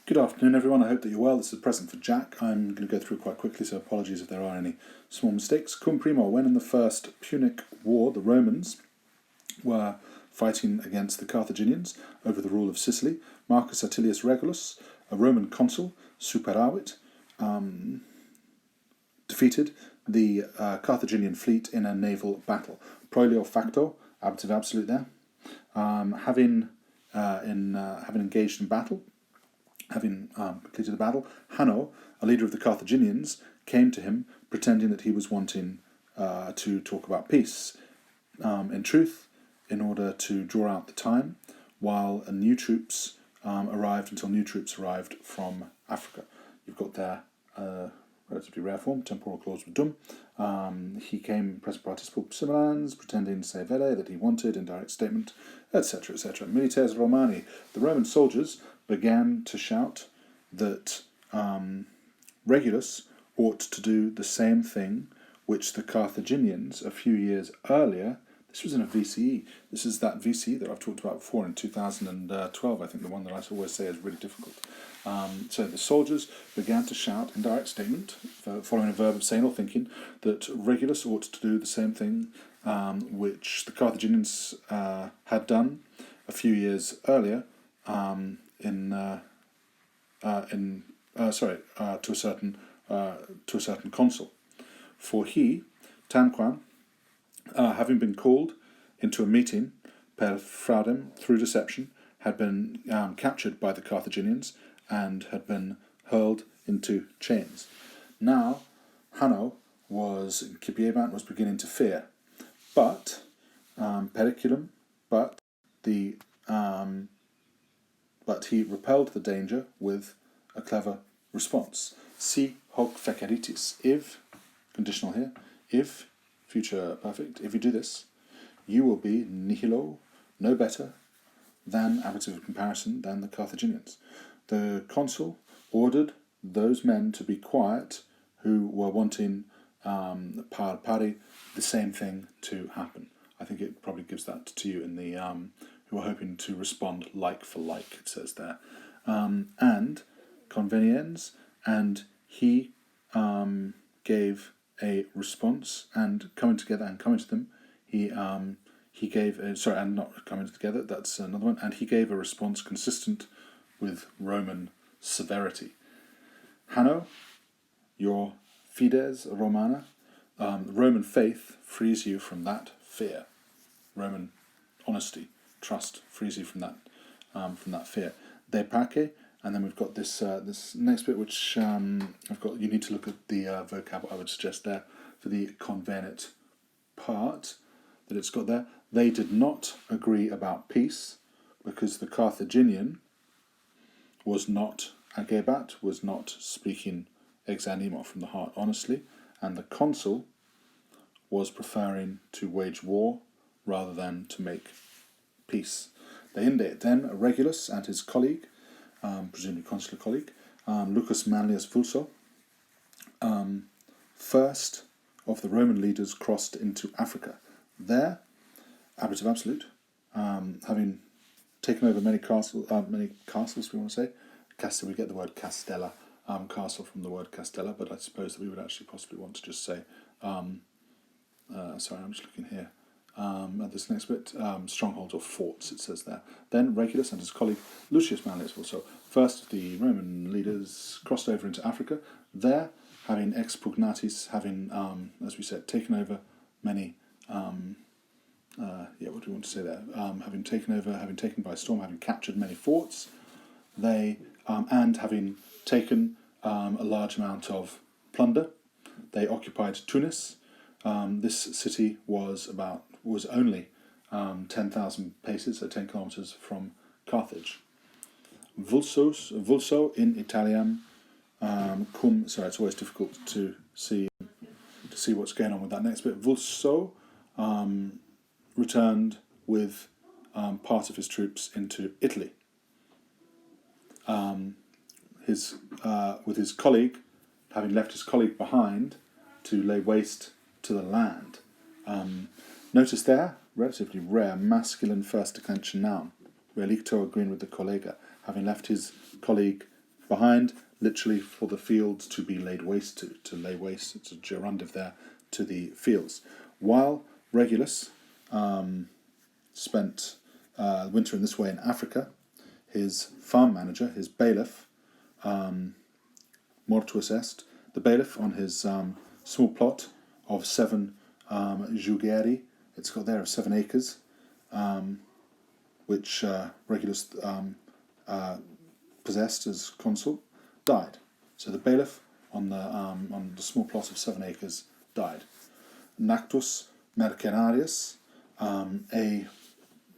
Good afternoon, everyone. I hope that you're well. This is a present for Jack. I'm going to go through quite quickly, so apologies if there are any small mistakes. Cum primo, when in the First Punic War, the Romans were fighting against the Carthaginians over the rule of Sicily, Marcus Atilius Regulus, a Roman consul, superavit, defeated the Carthaginian fleet in a naval battle. Proilio facto, ablative absolute there. Having engaged in battle, having completed the battle, Hanno, a leader of the Carthaginians, came to him pretending that he was wanting to talk about peace. In truth, in order to draw out the time, while new troops arrived from Africa. You've got there relatively rare form, temporal clause with dum. He came present participle similans, pretending se vere, that he wanted, indirect statement, etc., etc. Militares Romani, the Roman soldiers began to shout that Regulus ought to do the same thing which the Carthaginians a few years earlier. This was in a VCE. This is that VCE that I've talked about before in 2012, I think, the one that I always say is really difficult. So the soldiers began to shout, in direct statement, following a verb of saying or thinking, that Regulus ought to do the same thing which the Carthaginians had done a few years earlier to a certain consul. For he, Tanquam, having been called into a meeting per fraudem through deception, had been captured by the Carthaginians and had been hurled into chains. Now, Hanno was beginning to fear, but periculum, but he repelled the danger with a clever response. Si hoc feceritis, if, conditional here, if, future perfect, if you do this, you will be nihilo, no better than, ablative of comparison, than the Carthaginians. The consul ordered those men to be quiet who were wanting par pari, the same thing to happen. I think it probably gives that to you in the who are hoping to respond like for like, it says there. And conveniens, and he gave a response, and coming to them, he gave and not coming together, that's another one, and he gave a response consistent with Roman severity. Hanno, your fides Romana, Roman faith frees you from that fear. Roman honesty, trust frees you from that fear. De pace, and then we've got this next bit, which I've got. You need to look at the vocab I would suggest there for the convenit part that it's got there. They did not agree about peace because the Carthaginian was not agebat, was not speaking ex animo, from the heart honestly, and the consul was preferring to wage war rather than to make peace. Then Regulus and his colleague, presumably consular colleague, Lucus Manlius Vulso, first of the Roman leaders crossed into Africa. There, ablative absolute, having taken over many castles, we want to say. We get the word castella, castle from the word castella, but I suppose that we would actually possibly want to just say, sorry, I'm just looking here. At this next bit, strongholds or forts, it says there. Then Regulus and his colleague Lucius Manlius also, first of the Roman leaders, crossed over into Africa. There, having expugnatis, having, as we said, taken over many, what do we want to say there? Having taken by storm, having captured many forts, they, and having taken a large amount of plunder, they occupied Tunis. This city was only 10,000 paces, so 10 kilometers from Carthage. Vulso in Italian, cum. Sorry, it's always difficult to see what's going on with that next bit. Vulso returned with part of his troops into Italy. With his colleague, having left his colleague behind to lay waste to the land. Notice there, relatively rare, masculine first declension noun. Relicto agreeing with the collega, having left his colleague behind, literally for the fields to be laid waste to lay waste. It's a gerundive there to the fields. While Regulus spent winter in this way in Africa, his farm manager, his bailiff, mortuus est, the bailiff on his small plot of 7 jugeri, it's got there of 7 acres, which Regulus possessed as consul, died. So the bailiff on the small plot of 7 acres died. Nactus mercenarius,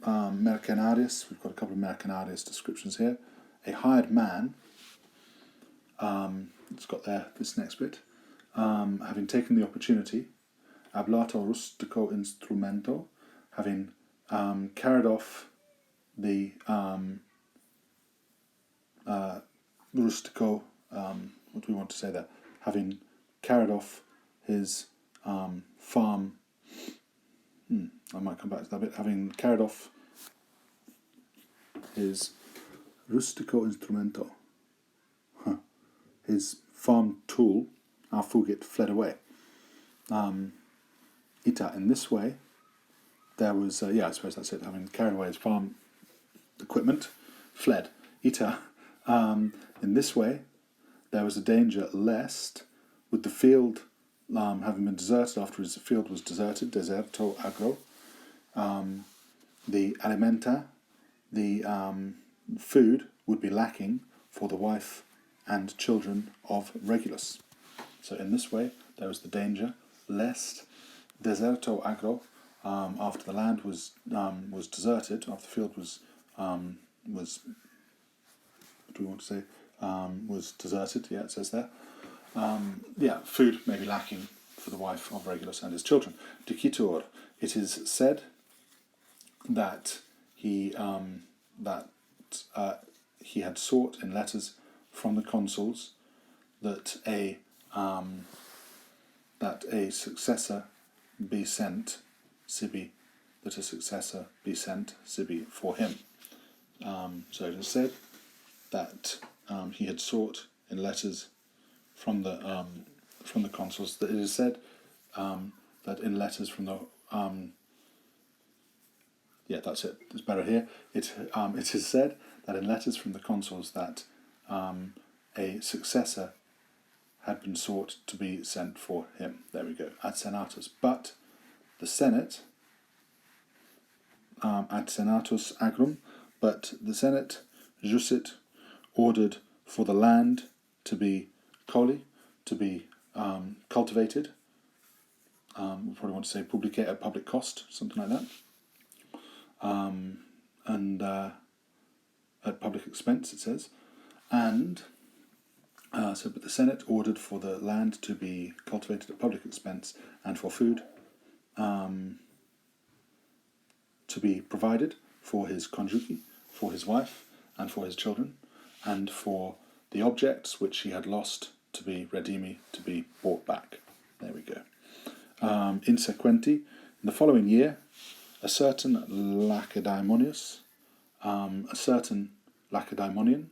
mercenarius, we've got a couple of mercenarius descriptions here, a hired man, it's got there this next bit, having taken the opportunity, ablato rustico instrumento, having carried off the rustico, what do we want to say there? Having carried off his farm, I might come back to that bit, having carried off his rustico instrumento, his farm tool, our fugit fled away. Ita, in this way, there was, I suppose that's it, having carried away his farm equipment, fled. Ita, in this way, there was a danger lest, with the field having been deserted after his field was deserted, deserto agro, the alimenta, the food would be lacking for the wife and children of Regulus. So in this way, there was the danger lest deserto agro, after the land was deserted, after the field was what do we want to say? Was deserted. Yeah, it says there. Food may be lacking for the wife of Regulus and his children. Dicitur, it is said that he had sought in letters from the consuls that a successor be sent, sibi, for him. So it is said that he had sought in letters from the consuls. That it is said that in letters from the that's it. It's better here. It is said that in letters from the consuls that a successor had been sought to be sent for him. There we go. Ad senatus. But the Senate, ad senatus agrum, but the Senate, jusit, ordered for the land to be coli, to be cultivated. We probably want to say publicate at public cost, something like that. And at public expense, it says. And but the Senate ordered for the land to be cultivated at public expense and for food to be provided for his conjugi, for his wife, and for his children, and for the objects which he had lost to be redimi, to be bought back. There we go. In sequenti, in the following year, a certain Lacedaemonius, a certain Lacedaemonian,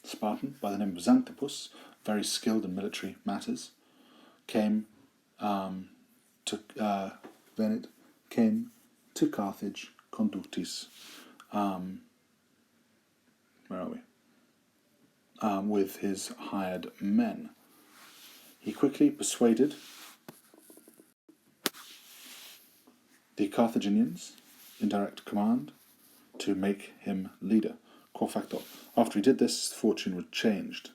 Spartan, by the name of Xanthippus, very skilled in military matters, came to Carthage, conductis, where are we? With his hired men. He quickly persuaded the Carthaginians, in direct command, to make him leader. Quo facto. After he did this, the fortune was changed.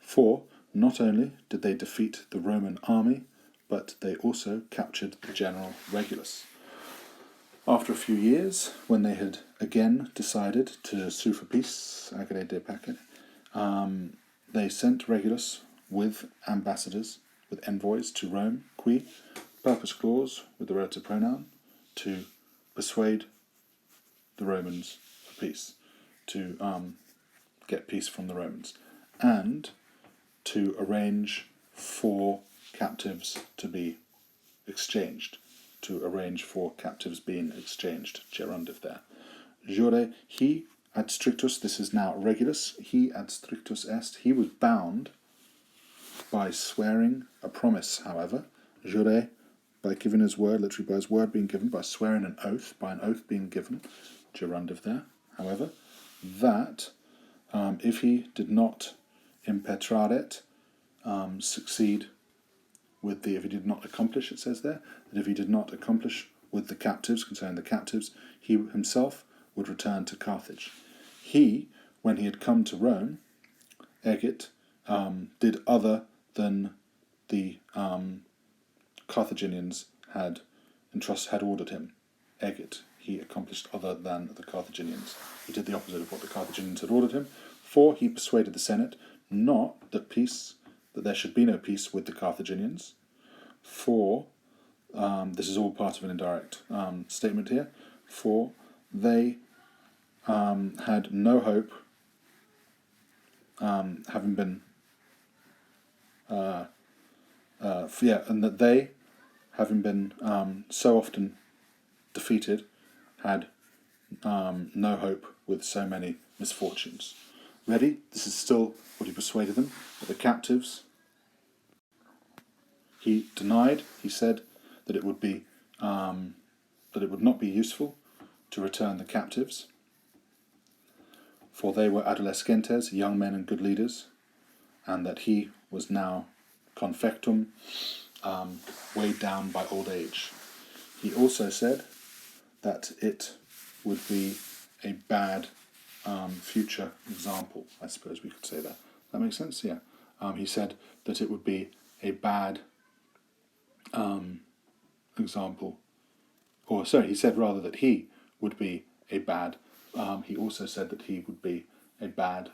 For not only did they defeat the Roman army, but they also captured the general Regulus. After a few years, when they had again decided to sue for peace, agere de pace, they sent Regulus with ambassadors, with envoys to Rome, qui, purpose clause, with the relative pronoun, to persuade the Romans for peace, to get peace from the Romans, and to arrange for captives to be exchanged, gerundive there. Jure, he ad strictus, this is now Regulus, he ad strictus est, he was bound by swearing a promise, however, jure, by giving his word, literally by his word being given, by swearing an oath, by an oath being given, gerundive there, however, that if he did not impetraret, succeed with if he did not accomplish, it says there, that if he did not accomplish with the captives, concerning the captives, he himself would return to Carthage. He, when he had come to Rome, Egit, did other than the Carthaginians had ordered him. Egit, he accomplished other than the Carthaginians. He did the opposite of what the Carthaginians had ordered him. For he persuaded the Senate not that there should be no peace with the Carthaginians. For this is all part of an indirect statement here. For they had no hope, having been and that they, having been so often defeated, had no hope with so many misfortunes. Ready? This is still what he persuaded them. That the captives, he denied. He said that it would not be useful to return the captives, for they were adolescentes, young men and good leaders, and that he was now confectum, weighed down by old age. He also said that it would be a bad future example, I suppose we could say that. That makes sense? Yeah. He said that it would be a bad example, he said rather that he would be a bad, he also said that he would be a bad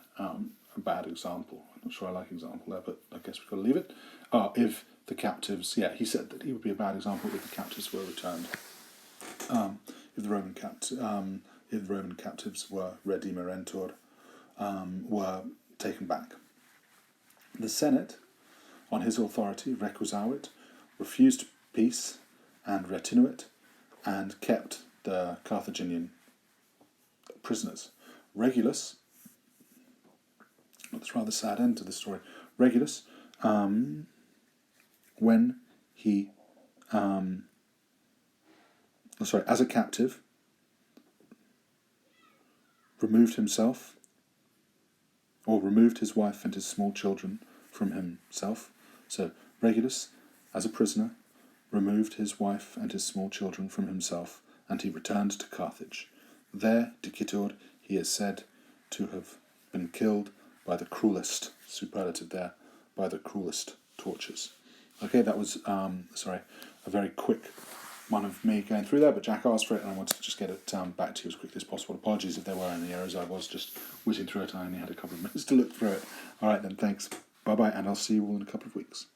example. I'm not sure I like example there, but I guess we've got to leave it. If the captives, he said that he would be a bad example if the captives were returned. If the Roman captives were redimerentur, were taken back. The Senate, on his authority, recusavit, refused peace and retinuit, and kept the Carthaginian prisoners. Regulus, that's a rather sad end to the story. Regulus, when he, as a captive, removed himself, or removed his wife and his small children from himself. So Regulus, as a prisoner, removed his wife and his small children from himself, and he returned to Carthage. There, dicitur, he is said to have been killed by the cruelest, superlative there, by the cruelest tortures. Okay, that was, a very quick one of me going through that, but Jack asked for it and I wanted to just get it back to you as quickly as possible. Apologies if there were any errors. I was just whizzing through it. I only had a couple of minutes to look through it. All right then, thanks. Bye-bye, and I'll see you all in a couple of weeks.